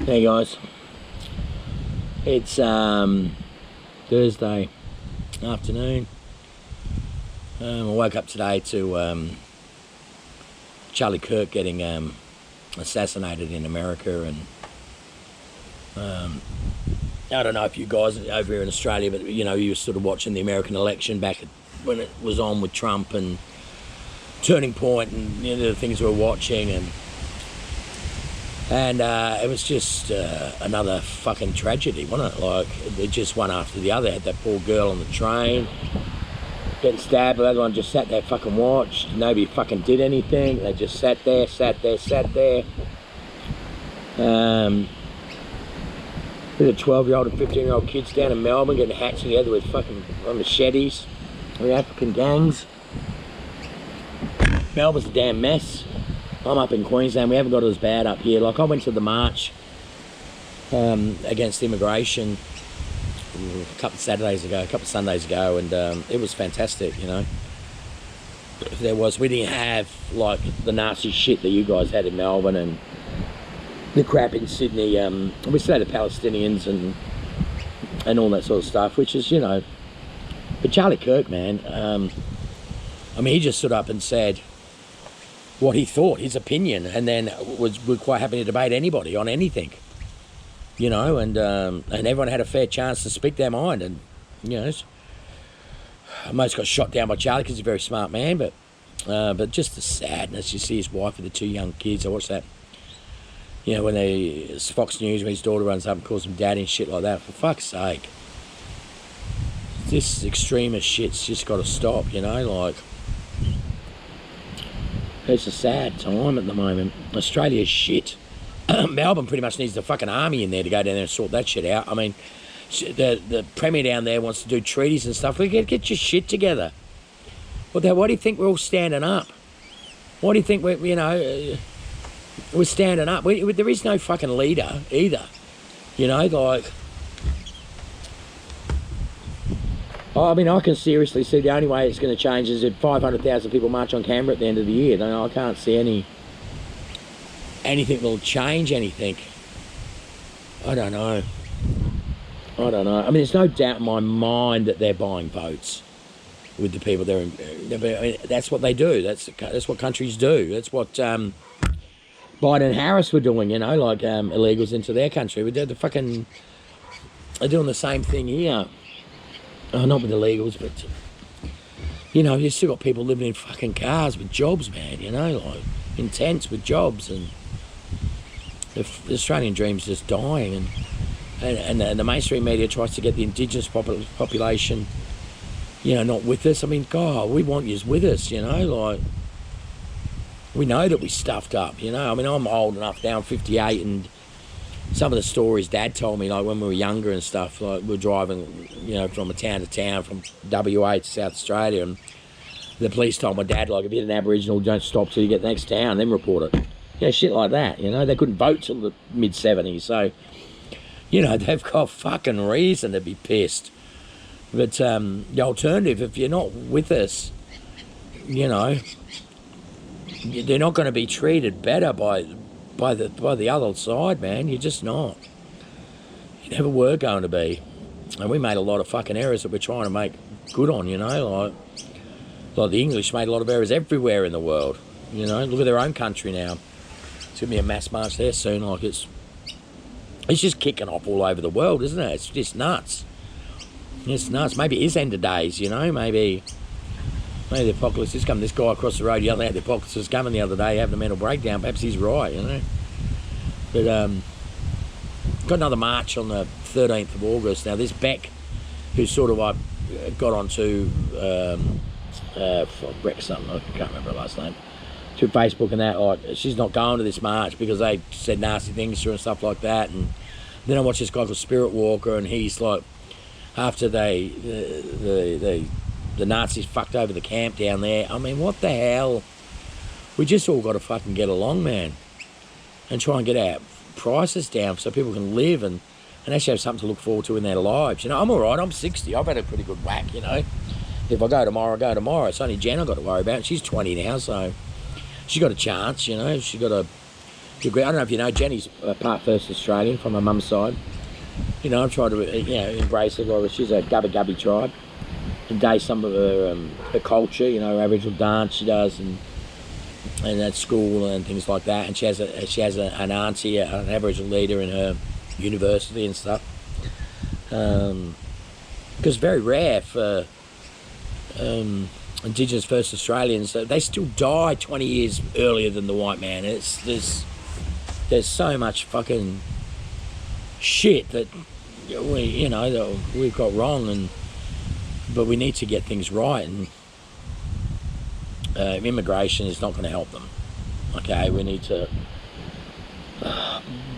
Hey guys, it's Thursday afternoon. I woke up today to Charlie Kirk getting assassinated in America, and I don't know if you guys over here in Australia, but you know, you were sort of watching the American election back when it was on with Trump and Turning Point, and you know, the things we were watching, and it was just another fucking tragedy, wasn't it? Like, it just one after the other. Had that poor girl on the train getting stabbed, the other one just sat there, fucking watched. Nobody fucking did anything. They just sat there. With a 12-year-old and 15-year-old kids down in Melbourne getting hacked together with fucking machetes, the African gangs. Melbourne's a damn mess. I'm up in Queensland. We haven't got it as bad up here. Like, I went to the march against immigration a couple of Sundays ago, and it was fantastic, you know. We didn't have, like, the nasty shit that you guys had in Melbourne and the crap in Sydney. We still had the Palestinians and all that sort of stuff, which is, you know. But Charlie Kirk, man, I mean, he just stood up and said what he thought, his opinion, and then was quite happy to debate anybody on anything, you know, and everyone had a fair chance to speak their mind. And you know, most got shot down by Charlie because he's a very smart man, but just the sadness. You see his wife with the two young kids. I watched that, you know, when it's Fox News, when his daughter runs up and calls him daddy and shit like that. For fuck's sake, this extremist shit's just got to stop, you know. Like, it's a sad time at the moment. Australia's shit. Melbourne pretty much needs the fucking army in there to go down there and sort that shit out. I mean, the Premier down there wants to do treaties and stuff. Get your shit together. Why do you think we're all standing up? Why do you think we're standing up? There is no fucking leader either. You know, like, I mean, I can seriously see the only way it's going to change is if 500,000 people march on Canberra at the end of the year. I can't see anything that'll change anything. I don't know. I mean, there's no doubt in my mind that they're buying votes with the people I mean, that's what they do. That's what countries do. That's what Biden and Harris were doing, you know, like illegals into their country. They're doing the same thing here. Oh, not with illegals, but, you know, you've still got people living in fucking cars with jobs, man, you know, like, in tents with jobs, and the Australian dream's just dying, and the mainstream media tries to get the Indigenous population, you know, not with us. I mean, God, we want yous with us, you know, like, we know that we stuffed up, you know. I mean, I'm old enough now, I'm 58, and some of the stories Dad told me, like when we were younger and stuff, like we were driving, you know, from a town to town, from WA to South Australia, and the police told my dad, like, if you're an Aboriginal, don't stop till you get the next town, then report it. Yeah, shit like that, you know. They couldn't vote till the mid-70s, so, you know, they've got fucking reason to be pissed. But the alternative, if you're not with us, you know, they're not going to be treated better by the other side, man. You're just not. You never were going to be. And we made a lot of fucking errors that we're trying to make good on, you know. Like the English made a lot of errors everywhere in the world, you know. Look at their own country now. It's going to be a mass march there soon. Like, it's just kicking off all over the world, isn't it? It's just nuts. It's nuts. Maybe it is end of days, you know. Maybe the apocalypse is coming. This guy across the road yelled out the apocalypse was coming the other day, having a mental breakdown. Perhaps he's right, you know. But got another march on the 13th of August. Now, this Beck, who sort of got onto Breck something, I can't remember her last name, through Facebook and that, like, she's not going to this march because they said nasty things to her and stuff like that. And then I watched this guy called Spirit Walker, and he's like, after the Nazis fucked over the camp down there. I mean, what the hell? We just all got to fucking get along, man, and try and get our prices down so people can live and actually have something to look forward to in their lives. You know, I'm all right. I'm 60. I've had a pretty good whack, you know. If I go tomorrow, I go tomorrow. It's only Jen I've got to worry about. She's 20 now, so she's got a chance, you know. She's got a degree. I don't know if you know, Jenny's part first Australian from her mum's side. You know, I've tried to, you know, embrace it. Well, she's a Gubba tribe. Embrace some of her culture, you know, her Aboriginal dance she does, and at school and things like that. And she has an auntie, an Aboriginal leader in her university and stuff. Because it's very rare for Indigenous first Australians. They still die 20 years earlier than the white man. There's so much fucking shit that we've got wrong, but we need to get things right, and immigration is not going to help them. Okay, we need to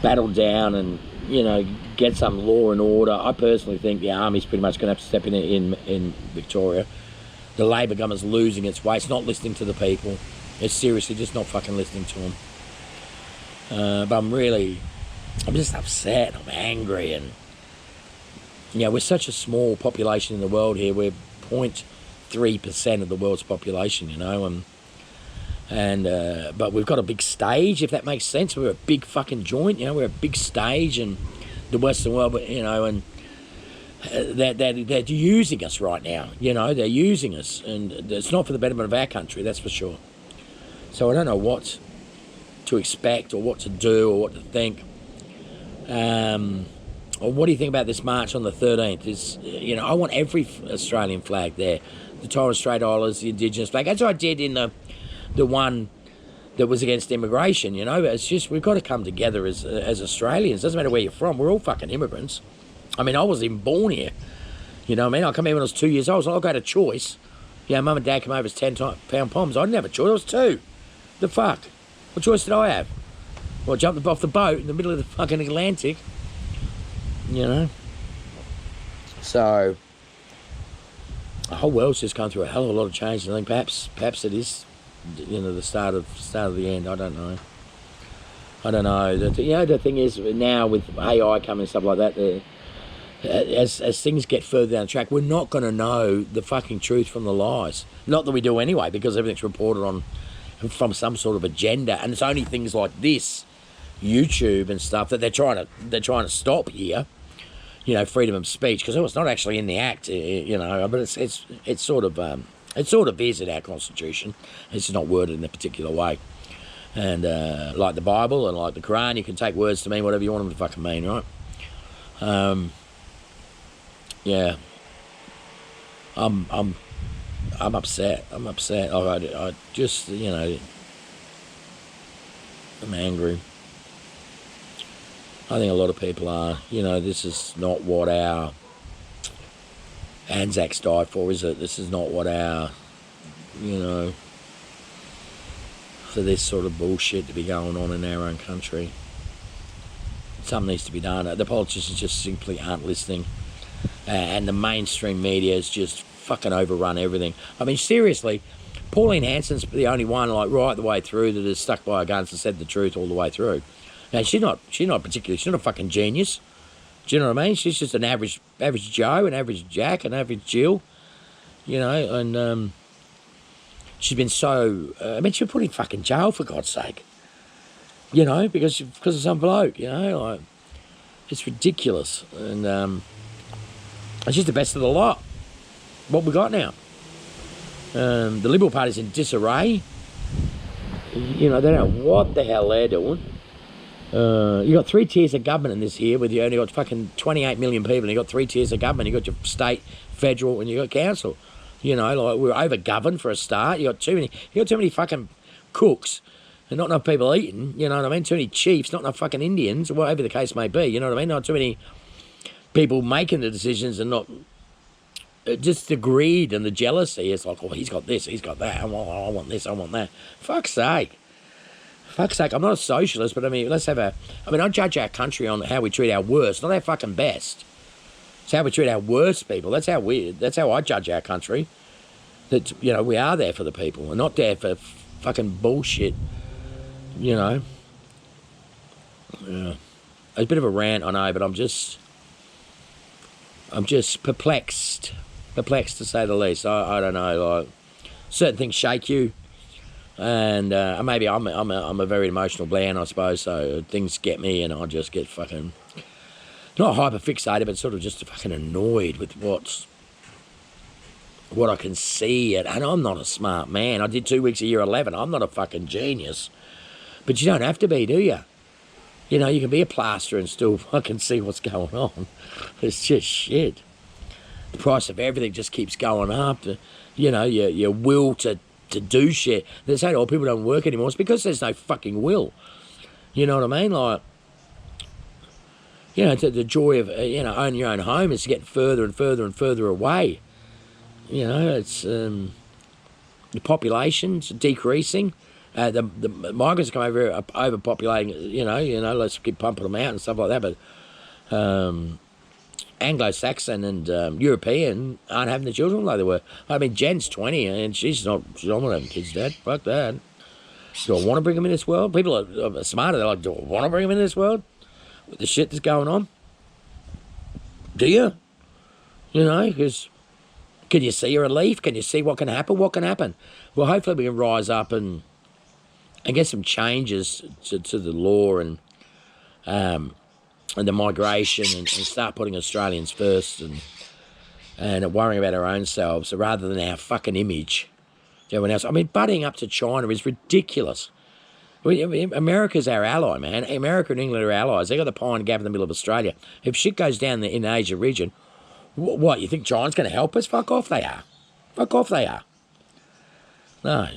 battle down and, you know, get some law and order. I personally think the army's pretty much going to have to step in Victoria. The Labor government's losing its way. It's not listening to the people. It's seriously just not fucking listening to them. But I'm just upset. I'm angry, and you know, we're such a small population in the world here. We're 0.3% of the world's population, you know, but we've got a big stage, if that makes sense. We're a big fucking joint, you know. We're a big stage in the Western world, but you know, and they're using us right now. You know, they're using us, and it's not for the betterment of our country, that's for sure. So I don't know what to expect or what to do or what to think. Or what do you think about this march on the 13th? You know, I want every Australian flag there. The Torres Strait Islanders, the Indigenous flag. As I did in the one that was against immigration, you know. It's just, we've got to come together as Australians. Doesn't matter where you're from. We're all fucking immigrants. I mean, I wasn't even born here. You know what I mean? I come here when I was 2 years old. So I had a choice. Yeah, Mum and Dad came over as 10-pound poms. I didn't have a choice. I was 2. The fuck? What choice did I have? Well, I jumped off the boat in the middle of the fucking Atlantic. You know, so the whole world's just gone through a hell of a lot of change. I think perhaps it is, you know, the start of the end. I don't know. The thing is, now with AI coming and stuff like that, as things get further down the track, we're not going to know the fucking truth from the lies. Not that we do anyway, because everything's reported on from some sort of agenda, and it's only things like this, YouTube and stuff, that they're trying to stop here. You know, freedom of speech, because it's not actually in the Act, you know, but it's sort of is in our Constitution. It's just not worded in a particular way. And like the Bible and like the Quran, you can take words to mean whatever you want them to fucking mean, right? Yeah, I'm upset. I just, you know, I'm angry. I think a lot of people are. You know, this is not what our Anzacs died for, is it? This is not what our, you know, for this sort of bullshit to be going on in our own country. Something needs to be done. The politicians just simply aren't listening. And the mainstream media has just fucking overrun everything. I mean, seriously, Pauline Hanson's the only one, like, right the way through that has stuck by her guns and said the truth all the way through. Now, she's not a fucking genius. Do you know what I mean? She's just an average Joe, an average Jack, an average Jill, you know, and she's been so, I mean, she was put in fucking jail, for God's sake, you know, because of some bloke, you know, like, it's ridiculous, and it's just the best of the lot, what we got now. The Liberal Party's in disarray. You know, they don't know what the hell they're doing. You got 3 tiers of government in this here, with you only got fucking 28 million people, and you got 3 tiers of government. You got your state, federal, and you got council. You know, like, we're over-governed for a start. You got too many fucking cooks, and not enough people eating. You know what I mean? Too many chiefs, not enough fucking Indians, whatever the case may be. You know what I mean? Not too many people making the decisions, and not just the greed and the jealousy. It's like, oh, he's got this, he's got that. I want this, I want that. Fuck's sake. I'm not a socialist, but I mean, I judge our country on how we treat our worst, not our fucking best. It's how we treat our worst people. That's how I judge our country. That, you know, we are there for the people and not there for fucking bullshit, you know. Yeah. It's a bit of a rant, I know, but I'm just perplexed to say the least. I don't know, like, certain things shake you. And maybe I'm a very emotional bland, I suppose, so things get me and I just get fucking, not hyper fixated, but sort of just fucking annoyed with what I can see. And I'm not a smart man. I did 2 weeks of year 11. I'm not a fucking genius. But you don't have to be, do you? You know, you can be a plasterer and still fucking see what's going on. It's just shit. The price of everything just keeps going up. You know, your will to do shit. They say, oh, people don't work anymore. It's because there's no fucking will. You know what I mean? Like, you know, the joy of, you know, owning your own home is getting further and further and further away. You know, it's the population's decreasing. The migrants come over here overpopulating. You know, let's keep pumping them out and stuff like that. But Anglo-Saxon and European aren't having the children like they were. I mean, Jen's 20 and she's not having kids, Dad. Fuck that. Do I want to bring them in this world? People are smarter. They're like, do I want to bring them in this world with the shit that's going on? Do you? You know, because can you see a relief? Can you see what can happen? What can happen? Well, hopefully we can rise up and get some changes to the law and the migration and start putting Australians first and worrying about our own selves rather than our fucking image to everyone else. I mean, butting up to China is ridiculous. America's our ally, man. America and England are allies. They got the pine gap in the middle of Australia. If shit goes down in the Asia region, what, you think China's going to help us? Fuck off they are. Fuck off they are. No.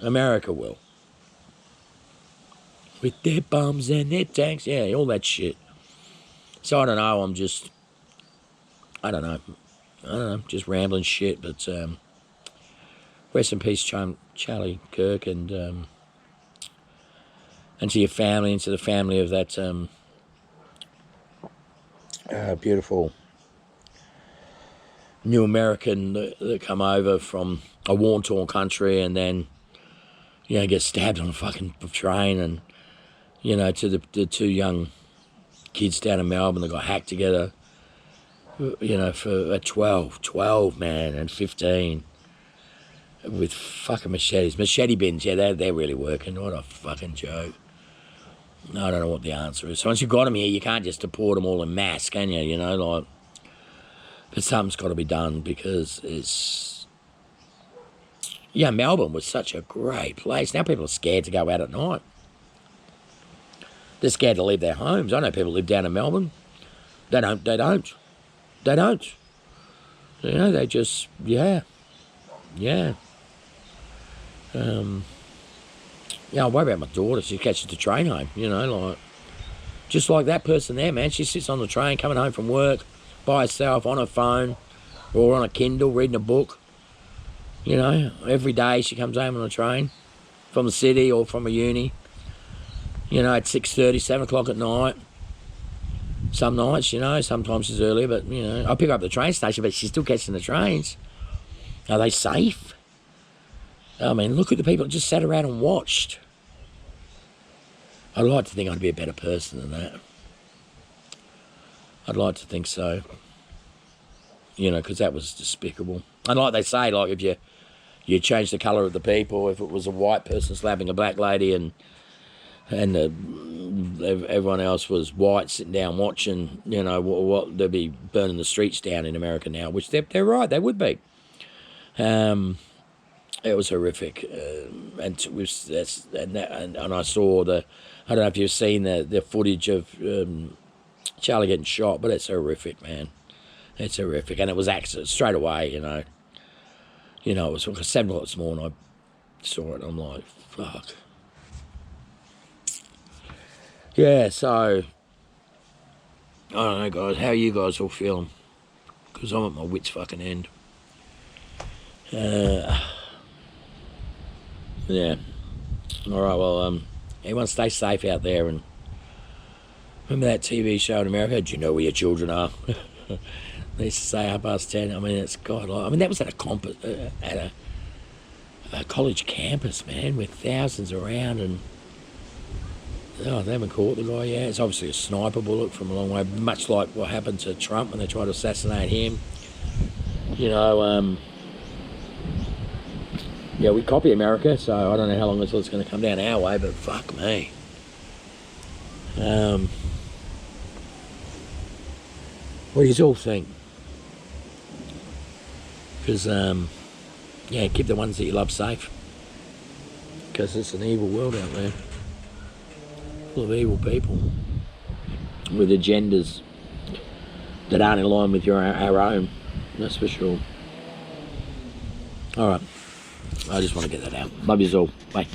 America will. With their bombs and their tanks. Yeah, all that shit. So I don't know, I don't know, just rambling shit, but rest in peace, Charlie Kirk, and to your family, and to the family of that beautiful new American that come over from a war-torn country and then, you know, get stabbed on a fucking train, and, you know, to the two young kids down in Melbourne that got hacked together, you know, for 12, man, and 15 with fucking machete bins. Yeah, they're really working. What a fucking joke. I don't know what the answer is. So once you've got them here, you can't just deport them all en masse, can you? You know, like, but something's got to be done because it's, yeah, Melbourne was such a great place. Now people are scared to go out at night. They're scared to leave their homes. I know people live down in Melbourne. They don't. You know, they just, yeah. Yeah, I worry about my daughter. She catches the train home, you know, like, just like that person there, man. She sits on the train coming home from work by herself on her phone or on a Kindle reading a book. You know, every day she comes home on a train from the city or from a uni, you know, at 6:30, 7 o'clock at night. Some nights, you know, sometimes it's earlier, but, you know, I pick her up at the train station, but she's still catching the trains. Are they safe? I mean, look at the people that just sat around and watched. I'd like to think I'd be a better person than that. I'd like to think so. You know, because that was despicable. And like they say, like, if you change the colour of the people, if it was a white person slapping a black lady and everyone else was white sitting down watching, you know, what they'd be burning the streets down in America now, which they're right, they would be. It was horrific, and I saw I don't know if you've seen the footage of Charlie getting shot, but it's horrific, man. It's horrific, and it was accident straight away, you know. You know, it was 7 o'clock this morning. I saw it, and I'm like, fuck. Yeah, so I don't know, guys. How are you guys all feeling? Because I'm at my wit's fucking end. Yeah. All right, well, everyone stay safe out there, and remember that TV show in America, Do You Know Where Your Children Are? They used to say 10:30. I mean, it's God. I mean, that was at a college campus, man, with thousands around, and they haven't caught the guy yet. It's obviously a sniper bullet from a long way, much like what happened to Trump when they tried to assassinate him. You know, Yeah, we copy America, so I don't know how long until it's going to come down our way, but fuck me. What do you all think? Because, yeah, keep the ones that you love safe. Because it's an evil world out there. Full of evil people. With agendas that aren't in line with our own. That's for sure. Alright. I just want to get that out. Love you all. Bye.